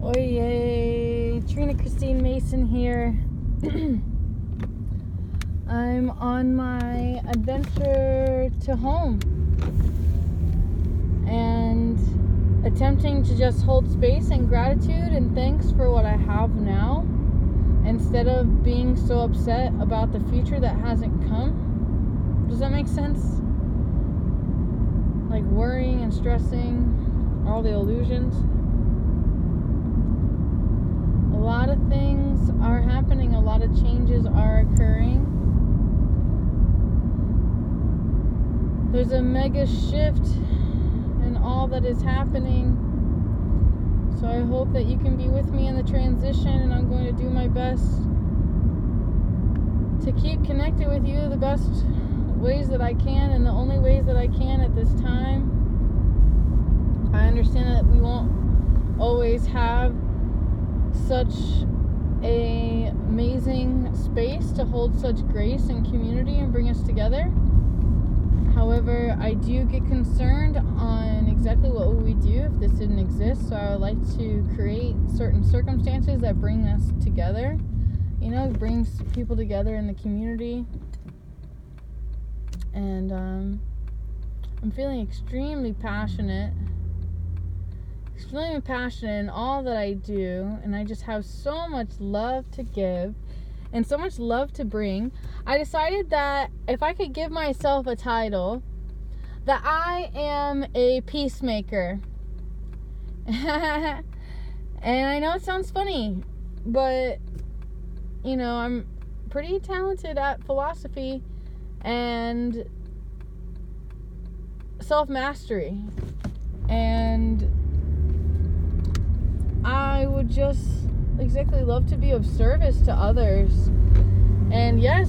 Oye, Trina Christine Mason here. I'm on my adventure to home and attempting to just hold space and gratitude and thanks for what I have now, instead of being so upset about the future that hasn't come. Does that make sense? Like worrying and stressing, all the illusions. A lot of things are happening, a lot of changes are occurring. There's a mega shift in all that is happening. So I hope that you can be with me in the transition, and I'm going to do my best to keep connected with you the best ways that I can, and the only ways that I can at this time. I understand that we won't always have such a amazing space to hold such grace and community and bring us together. However, I do get concerned on exactly what would we do if this didn't exist. So I would like to create certain circumstances that bring us together. You know, brings people together in the community. And I'm feeling extremely passionate in all that I do, and I just have so much love to give and so much love to bring. I decided that if I could give myself a title, that I am a peacemaker. And I know it sounds funny, but you know, I'm pretty talented at philosophy and self-mastery, and I would just exactly love to be of service to others. And yes,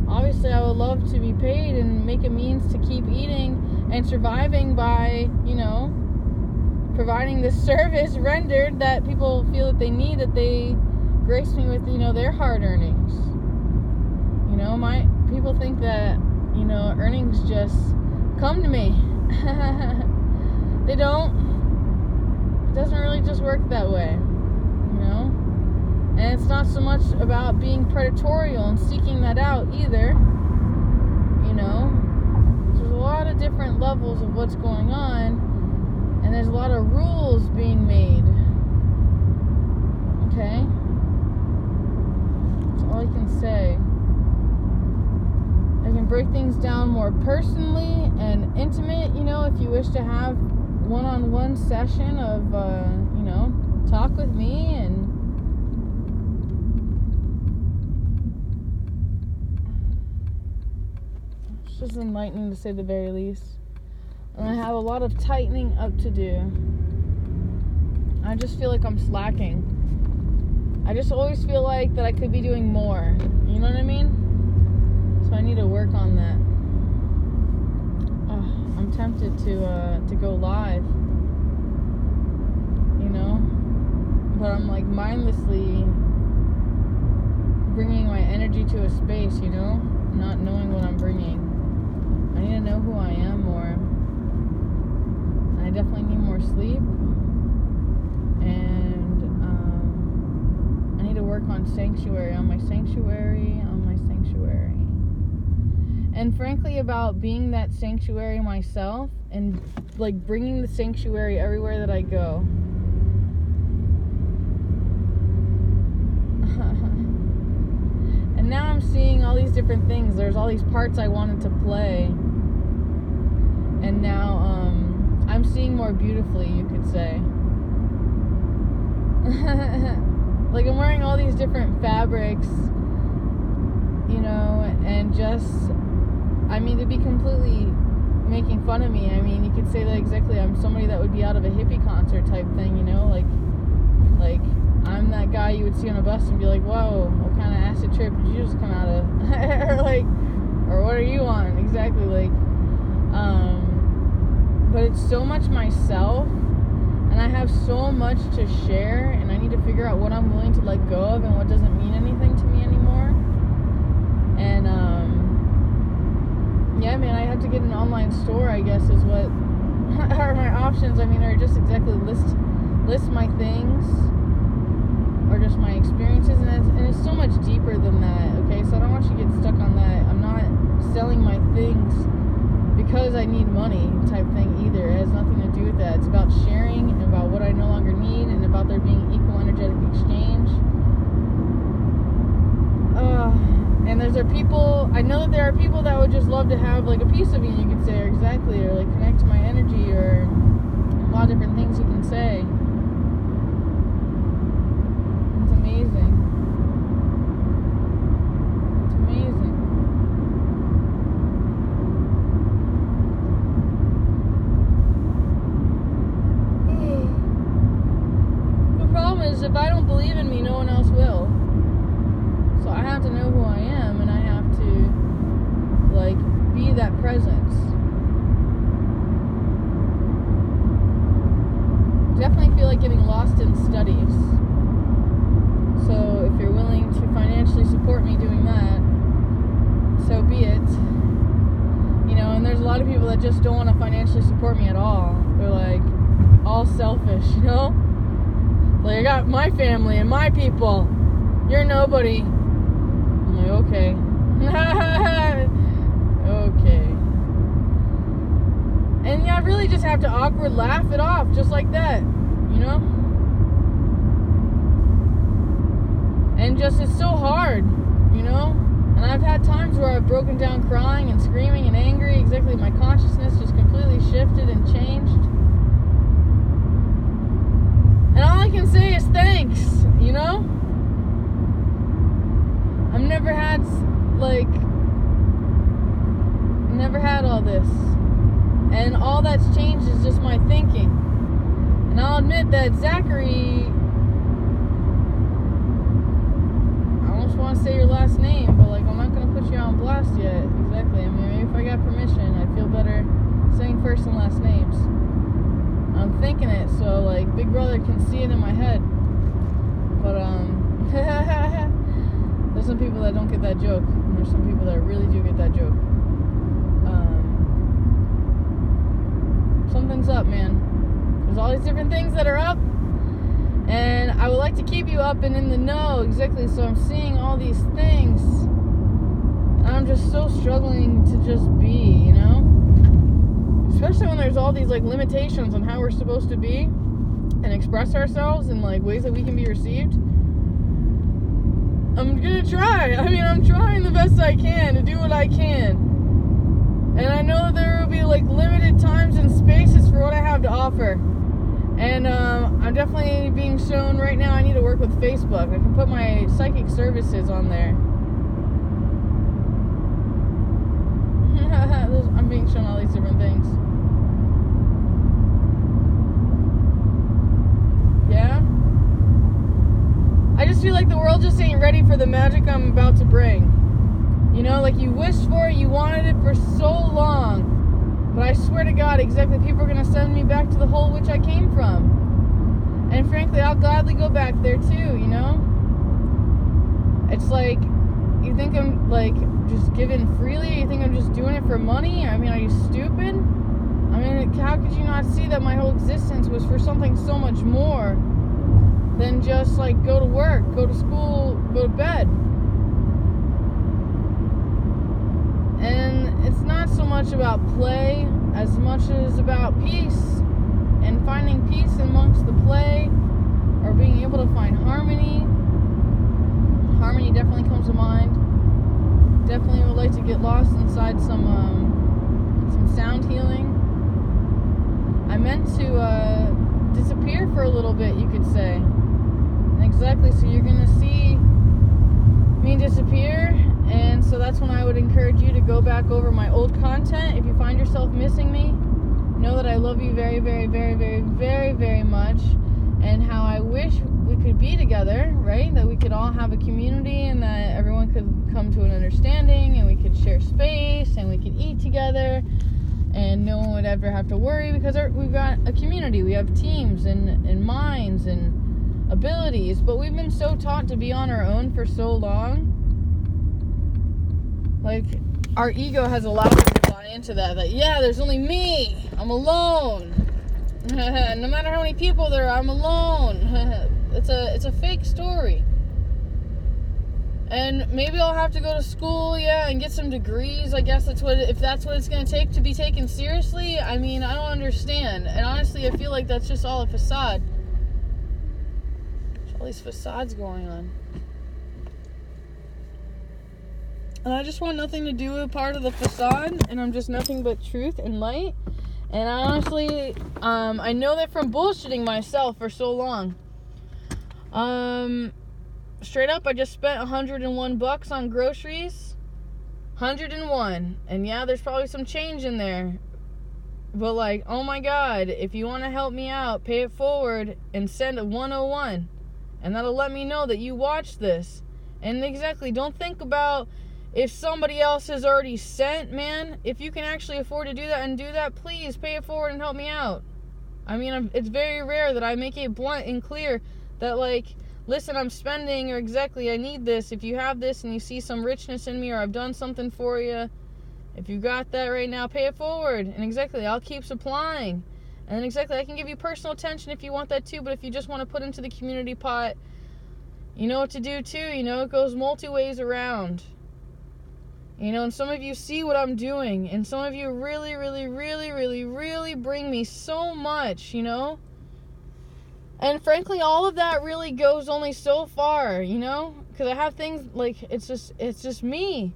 obviously I would love to be paid and make a means to keep eating and surviving by, you know, providing this service rendered that people feel that they need, that they grace me with, you know, their hard earnings. You know, my people think that, you know, earnings just come to me. They don't. It doesn't really just work that way, you know? And it's not so much about being predatory and seeking that out either, you know? There's a lot of different levels of what's going on, and there's a lot of rules being made, okay? That's all I can say. I can break things down more personally and intimate, you know, if you wish to have one-on-one session of, you know, talk with me. And it's just enlightening to say the very least. And I have a lot of tightening up to do. I just feel like I'm slacking. I just always feel like that I could be doing more. You know what I mean? So I need to work on that. I'm tempted to go live, you know, but I'm like mindlessly bringing my energy to a space, you know, not knowing what I'm bringing. I need to know who I am more. I definitely need more sleep, and I need to work on my sanctuary. And frankly, about being that sanctuary myself, and like bringing the sanctuary everywhere that I go. And now I'm seeing all these different things. There's all these parts I wanted to play, and now I'm seeing more beautifully, you could say. Like I'm wearing all these different fabrics, you know, and just, I mean, to be completely making fun of me, I mean, you could say that exactly. I'm somebody that would be out of a hippie concert type thing, you know, like I'm that guy you would see on a bus and be like, whoa, what kind of acid trip did you just come out of? or what are you on? Exactly, but it's so much myself, and I have so much to share, and I need to figure out what I'm willing to let go of and what doesn't mean anything to me anymore. And, yeah, man, I have to get an online store, I guess, is what are my options. I mean, or just exactly list list my things or just my experiences, and it's so much deeper than that, okay? So I don't want you to get stuck on that. I'm not selling my things because I need money type thing either. It has nothing to do with that. It's about sharing and about what I no longer need and about there being equal energetic exchange. And I know that there are people that would just love to have like a piece of me, you could say, or exactly, or like connect to my energy, or a lot of different things you can say. It's amazing. It's amazing. The problem is, if I don't believe in me, no one else will. So I have to know who I am, and I have to, like, be that presence. Definitely feel like getting lost in studies. So if you're willing to financially support me doing that, so be it. You know, and there's a lot of people that just don't want to financially support me at all. They're like, all selfish, you know? Like, I got my family and my people. You're nobody. I'm like, okay. Okay. And yeah, I really just have to awkward laugh it off, just like that, you know? And just, it's so hard, you know? And I've had times where I've broken down crying and screaming and angry. Exactly, my consciousness just completely shifted and changed. And all I can say is thanks, you know? I've never had, like, all this. And all that's changed is just my thinking. And I'll admit that Zachary, I almost want to say your last name, but like, I'm not going to put you on blast yet. Exactly. I mean, maybe if I got permission, I'd feel better saying first and last names. I'm thinking it, so like Big Brother can see it in my head. But there's some people that don't get that joke, and there's some people that really do get that joke. Something's up, man. There's all these different things that are up, and I would like to keep you up and in the know. Exactly. So I'm seeing all these things, and I'm just so struggling to just be, you know? Especially when there's all these like limitations on how we're supposed to be and express ourselves in like ways that we can be received. I'm gonna try. I mean, I'm trying the best I can to do what I can. And I know that there will be like limited times and spaces for what I have to offer. And I'm definitely being shown right now I need to work with Facebook. I can put my psychic services on there. I'm being shown all these different things. Yeah? I just feel like the world just ain't ready for the magic I'm about to bring. You know, like you wished for it, you wanted it for so long. But I swear to God, exactly, people are going to send me back to the hole which I came from. And frankly, I'll gladly go back there too, you know? It's like, you think I'm like just giving freely? You think I'm just doing it for money? I mean, are you stupid? I mean, how could you not see that my whole existence was for something so much more than just like go to work, go to school, go to bed? And it's not so much about play as much as about peace, and finding peace amongst the play, or being able to find harmony. Harmony definitely comes to mind. Definitely would like to get lost inside some sound healing. I meant to disappear for a little bit, you could say. Exactly, so you're gonna see me disappear. And so that's when I would encourage you to go back over my old content. If you find yourself missing me, know that I love you very, very, very, very, very, very much. And how I wish we could be together, right? That we could all have a community and that everyone could come to an understanding and we could share space and we could eat together and no one would ever have to worry because we've got a community. We have teams and minds and abilities. But we've been so taught to be on our own for so long. Like, our ego has allowed us to buy into that yeah, there's only me, I'm alone. No matter how many people there are, I'm alone. It's a fake story. And maybe I'll have to go to school, and get some degrees. I guess if that's what it's going to take to be taken seriously. I mean, I don't understand. And honestly, I feel like that's just all a facade. There's all these facades going on. And I just want nothing to do with part of the facade. And I'm just nothing but truth and light. And I honestly, I know that from bullshitting myself for so long. Straight up, I just spent $101 on groceries. 101. And yeah, there's probably some change in there. But like, oh my God, if you want to help me out, pay it forward and send a 101. And that'll let me know that you watched this. And exactly, don't think about if somebody else has already sent, man. If you can actually afford to do that and do that, please pay it forward and help me out. I mean, it's very rare that I make it blunt and clear that like, listen, I'm spending, or exactly, I need this. If you have this and you see some richness in me, or I've done something for you, if you got that right now, pay it forward. And exactly, I'll keep supplying. And then exactly, I can give you personal attention if you want that too. But if you just want to put into the community pot, you know what to do too. You know, it goes multi ways around. You know, and some of you see what I'm doing. And some of you really, really, really, really, really bring me so much, you know. And frankly, all of that really goes only so far, you know? Because I have things, like, it's just me.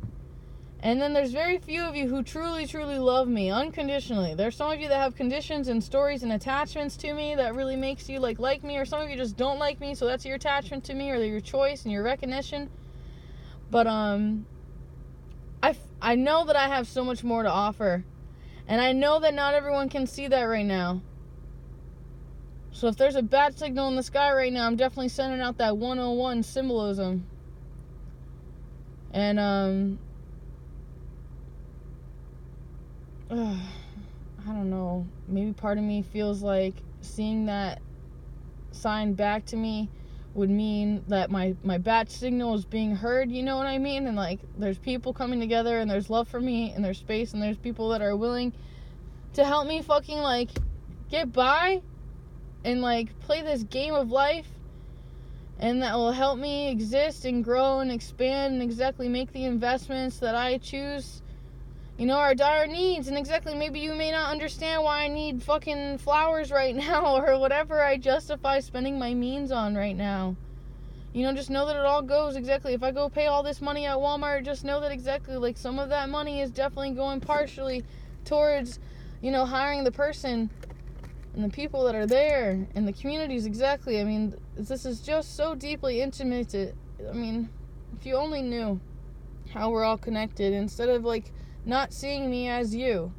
And then there's very few of you who truly, truly love me unconditionally. There's some of you that have conditions and stories and attachments to me that really makes you, like me. Or some of you just don't like me, so that's your attachment to me or your choice and your recognition. But, I know that I have so much more to offer. And I know that not everyone can see that right now. So if there's a bat signal in the sky right now, I'm definitely sending out that 101 symbolism. And, I don't know. Maybe part of me feels like seeing that sign back to me would mean that my bat signal is being heard, you know what I mean? And, like, there's people coming together, and there's love for me, and there's space, and there's people that are willing to help me fucking, like, get by. And, like, play this game of life. And that will help me exist and grow and expand and exactly make the investments that I choose, you know, our dire needs. And exactly, maybe you may not understand why I need fucking flowers right now or whatever I justify spending my means on right now. You know, just know that it all goes exactly. If I go pay all this money at Walmart, just know that exactly, like, some of that money is definitely going partially towards, you know, hiring the person and the people that are there, and the communities, exactly. I mean, this is just so deeply intimate. I mean, if you only knew how we're all connected, instead of, like, not seeing me as you.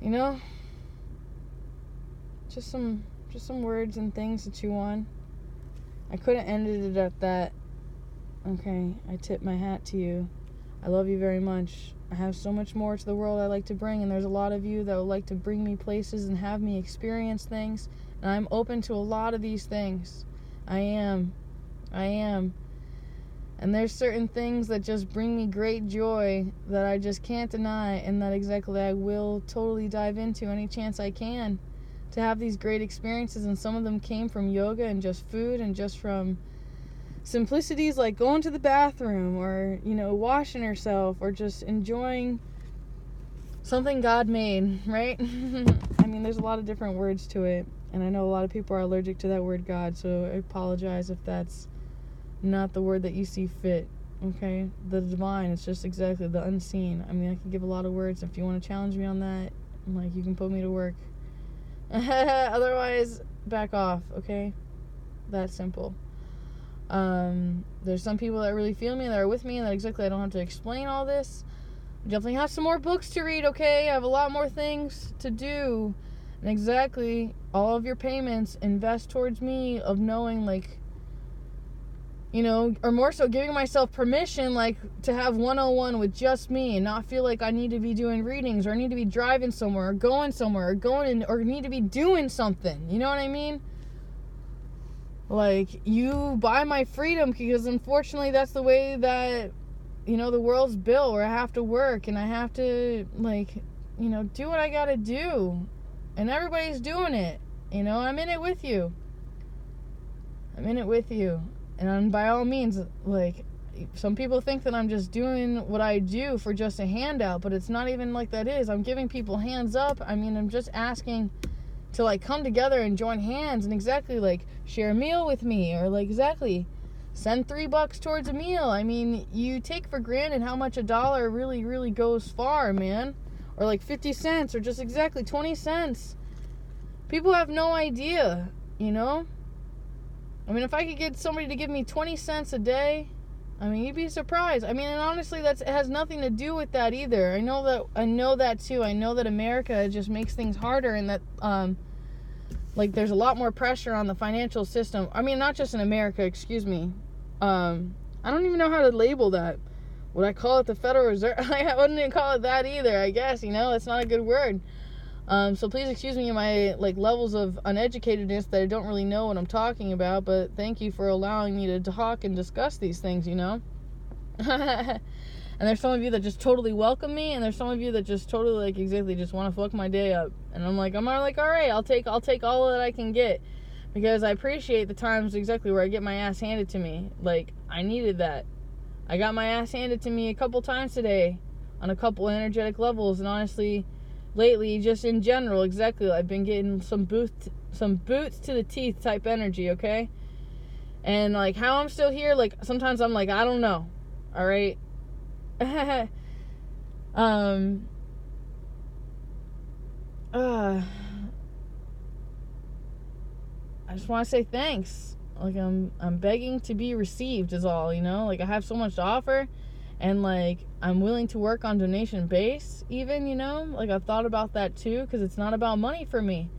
You know? Just some words and things to chew on. I could have ended it at that. Okay, I tip my hat to you. I love you very much. I have so much more to the world I like to bring, and there's a lot of you that would like to bring me places and have me experience things, and I'm open to a lot of these things. I am. And there's certain things that just bring me great joy that I just can't deny, and that exactly I will totally dive into any chance I can to have these great experiences. And some of them came from yoga and just food and just from simplicities like going to the bathroom or, you know, washing herself or just enjoying something God made, right? I mean, there's a lot of different words to it, and I know a lot of people are allergic to that word God, so I apologize if that's not the word that you see fit, okay? The divine, it's just exactly the unseen. I mean, I can give a lot of words. If you want to challenge me on that, I'm like, you can put me to work. Otherwise, back off, okay? That simple. There's some people that really feel me, that are with me, and that exactly I don't have to explain all this. I definitely have some more books to read, okay? I have a lot more things to do. And exactly, all of your payments invest towards me of knowing, like, you know, or more so giving myself permission, like, to have 101 with just me and not feel like I need to be doing readings or I need to be driving somewhere or going somewhere or need to be doing something. You know what I mean? Like, you buy my freedom because unfortunately that's the way that, you know, the world's built, where I have to work and I have to, like, you know, do what I gotta do. And everybody's doing it. You know, I'm in it with you. And by all means, like, some people think that I'm just doing what I do for just a handout, but it's not even like that is. I'm giving people hands up. I mean, I'm just asking to, like, come together and join hands and exactly, like, share a meal with me, or, like, exactly send $3 towards a meal. I mean, you take for granted how much $1 really, really goes far, man. Or, like, 50 cents, or just exactly 20 cents. People have no idea, you know? I mean, if I could get somebody to give me 20 cents a day, I mean, you'd be surprised. I mean, and honestly, it has nothing to do with that either. I know that too. I know that America just makes things harder, and that, like, there's a lot more pressure on the financial system. I mean, not just in America, excuse me. I don't even know how to label that. Would I call it the Federal Reserve? I wouldn't even call it that either, I guess, you know? It's not a good word. So please excuse me my, like, levels of uneducatedness that I don't really know what I'm talking about, but thank you for allowing me to talk and discuss these things, you know? And there's some of you that just totally welcome me, and there's some of you that just totally, like, exactly just want to fuck my day up. And I'm like, all right, I'll take all that I can get, because I appreciate the times exactly where I get my ass handed to me. Like, I needed that. I got my ass handed to me a couple times today on a couple energetic levels, and honestly, lately, just in general, exactly, I've been getting some boots to the teeth type energy, okay? And, like, how I'm still here, like, sometimes I'm like, I don't know, all right? I just want to say thanks. Like, I'm begging to be received is all, you know? Like, I have so much to offer, and, like, I'm willing to work on donation base even, you know? Like, I've thought about that too, because it's not about money for me.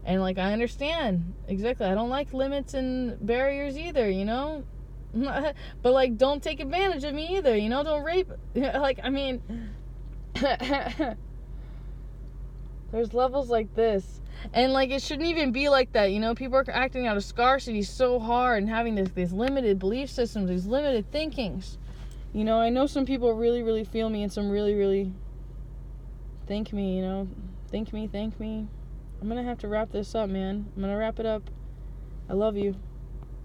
And, like, I understand. Exactly. I don't like limits and barriers either, you know? But, like, don't take advantage of me either, you know? Don't rape. Like, I mean, there's levels like this. And, like, it shouldn't even be like that, you know? People are acting out of scarcity so hard and having these limited belief systems, these limited thinkings. You know, I know some people really, really feel me, and some really, really thank me, you know? Thank me. I'm gonna have to wrap this up, man. I'm gonna wrap it up. I love you.